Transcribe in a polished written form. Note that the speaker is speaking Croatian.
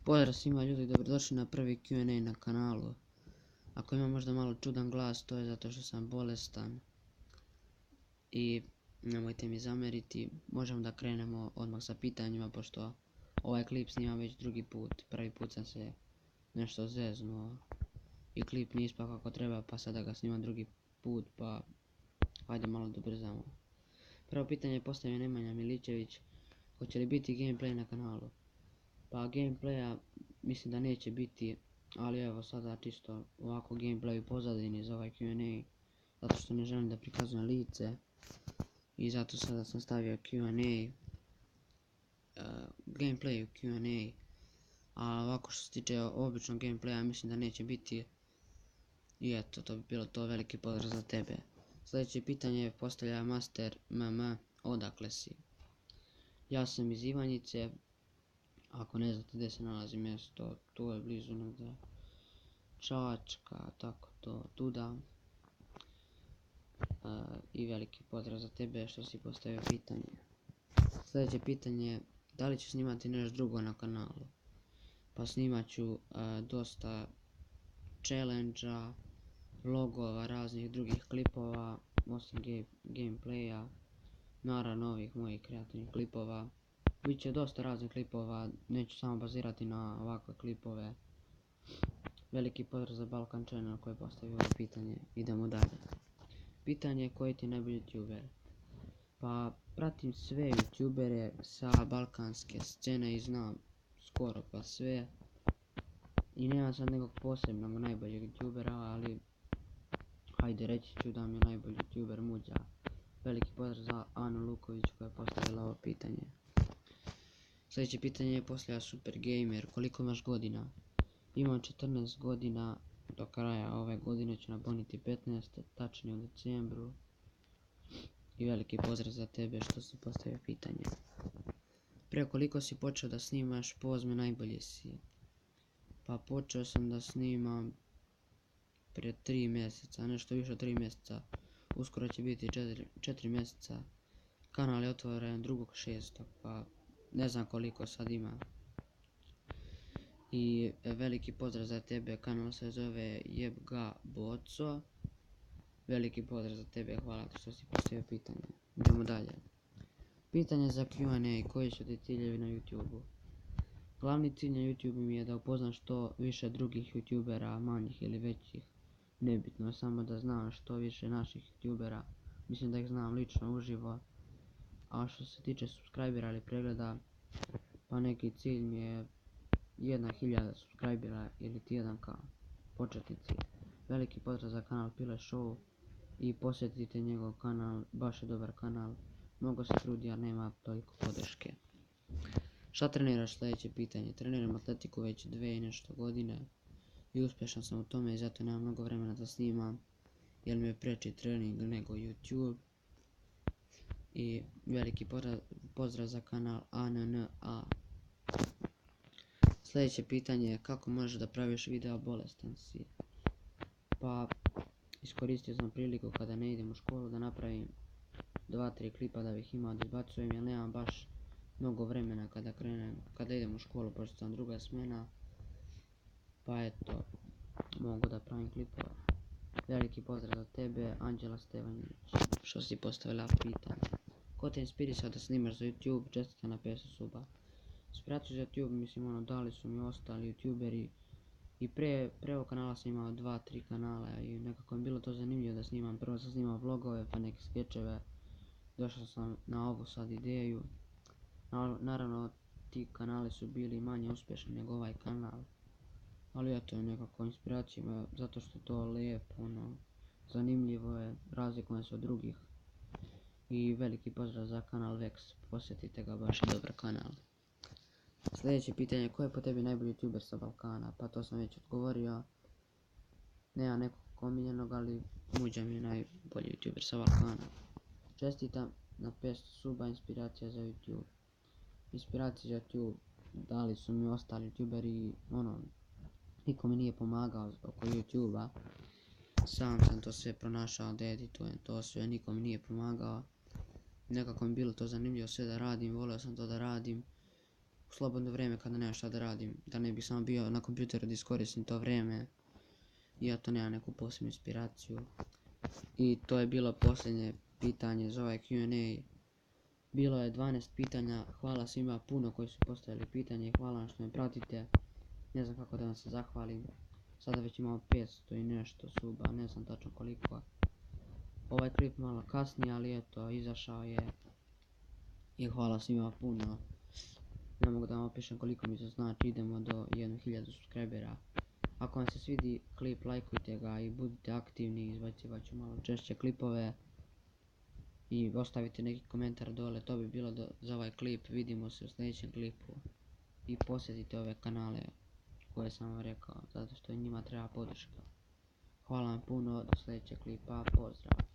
Pozdrav svima ljudi, dobrodošli na prvi Q&A na kanalu. Ako imam možda malo čudan glas, to je zato što sam bolestan. I nemojte mi zameriti, možemo da krenemo odmah sa pitanjima, pošto ovaj klip snimam već drugi put. Prvi put sam se nešto zeznuo i klip nije ispao kako treba, pa sada ga snimam drugi put, pa hajde malo da ubrzamo. Prvo pitanje je postavio Nemanja Miličević, hoće li biti gameplay na kanalu? Pa gameplaya mislim da neće biti, ali evo sada čisto ovako gameplay u pozadini za ovaj Q&A, zato što ne želim da prikazujem lice i zato sada sam stavio Q&A, gameplay u Q&A, a ovako što se tiče običnog gameplaya mislim da neće biti. I eto, to bi bilo to, veliki pozdrav za tebe. Sljedeće pitanje postavlja Master MM, odakle si? Ja sam iz Ivanjice. Ako ne znate gdje se nalazi mjesto, tu je blizu negdje Čačka, tako to, tuda. I veliki pozdrav za tebe što si postavio pitanje. Sljedeće pitanje je, da li ću snimati nešto drugo na kanalu? Pa snimat ću dosta challenge-a, vlogova, raznih drugih klipova, osim gameplaya, naravno ovih mojih kreativnih klipova. Biće dosta raznih klipova, neću samo bazirati na ovakve klipove. Veliki pozdrav za Balkan Channel koji je postavio ovo pitanje. Idemo dalje. Pitanje, koji ti je najbolji youtuber? Pa pratim sve youtubere sa balkanske scene i znam skoro pa sve. I nema sad nekog posebnog najboljeg youtubera, ali hajde reći ću da mi je najbolji youtuber Muđa. Veliki pozdrav za Anu Luković koja je postavila ovo pitanje. Sljedeće pitanje je poslije Super Gamer, koliko imaš godina? Imam 14 godina, do kraja ove godine ću napuniti 15, tačnije u decembru. I veliki pozdrav za tebe što si postavio pitanje. Prije koliko si počeo da snimaš, pozme najbolji si? Pa počeo sam da snimam prije 3 mjeseca, nešto više od 3 mjeseca. Uskoro će biti 4 mjeseca. Kanal je otvoren 2.6. pa ne znam koliko sad ima. I veliki pozdrav za tebe, kanal se zove Jebga Boco. Veliki pozdrav za tebe, hvala ti što si postavio pitanje. Idemo dalje. Pitanje za Q&A, koji su ti ciljevi na YouTube-u? Glavni cilj na YouTube mi je da upoznam što više drugih youtubera, manjih ili većih. Nebitno je samo da znam što više naših youtubera, mislim da ih znam lično uživo. A što se tiče subscribera ili pregleda, pa neki cilj mi je 1000 subscribera ili 1k, početni cilj. Veliki pozdrav za kanal Pile Show i posjetite njegov kanal, baš je dobar kanal. Mnogo se trudi, a nema toliko podrške. Šta treniraš? Sljedeće pitanje. Treniram atletiku već 2 i nešto godine i uspješan sam u tome i zato nemam mnogo vremena da snimam, jer mi je preči trening nego YouTube. I veliki pozdrav za kanal ANNA. Sljedeće pitanje je, kako možeš da praviš video bolestan si? Pa iskoristio sam priliku kada ne idem u školu da napravim 2-3 klipa da bih imao da izbacujem, jer nemam baš mnogo vremena kada idem u školu, pošto sam druga smjena. Pa eto, mogu da pravim klipove. Veliki pozdrav za tebe, Anđela Stevanić, što si postavila pitanje. Ko te inspirisao da snimaš za YouTube? Čestitam na 500 suba. Inspiraciju za YouTube, mislim, dali su mi ostali youtuberi. I pre ovog kanala sam imao 2-3 kanala i nekako mi bilo to zanimljivo da snimam. Prvo sam snimao vlogove pa neke skečeve. Došao sam na ovu sad ideju. Naravno ti kanali su bili manje uspješni nego ovaj kanal. Ali eto, nekako inspiracija ima zato što je to lijepo, zanimljivo je, razlikuje se od drugih. I veliki pozdrav za kanal Vex, posjetite ga, baš je dobar kanal. Sljedeće pitanje, ko je po tebi najbolji youtuber sa Balkana? Pa to sam već odgovorio. Nema nekog omiljenog, ali Muđa mi je najbolji youtuber sa Balkana. Čestitam na 500 suba, inspiracija za YouTube. Inspiracija za YouTube dali su mi ostali youtuberi i niko mi nije pomagao oko YouTube-a. Sam sam to sve pronašao da editujem to sve, niko mi nije pomagao. Nekako mi bilo to zanimljivo sve da radim, volio sam to da radim. slobodno vrijeme kada nemam šta da radim, da ne bih samo bio na kompjuteru da iskoristim to vrijeme. I ja to nemam neku posebnu inspiraciju. I to je bilo posljednje pitanje za ovaj Q&A. Bilo je 12 pitanja, hvala svima puno koji su postavili pitanje i hvala vam što me pratite. Ne znam kako da vam se zahvalim. Sada već imamo 500 i nešto suba, ne znam tačno koliko. Ovaj klip malo kasnije, ali eto, izašao je. I hvala svima puno. Ne mogu da vam opišem koliko mi to znači, idemo do 1000 subscribera. Ako vam se svidi klip, lajkujte ga i budite aktivni, izbacivat ću malo češće klipove. I ostavite neki komentar dole, to bi bilo za ovaj klip, vidimo se u sljedećem klipu. I posjetite ove kanale koje sam vam rekao, zato što njima treba podrška. Hvala vam puno, do sljedećeg klipa, pozdrav.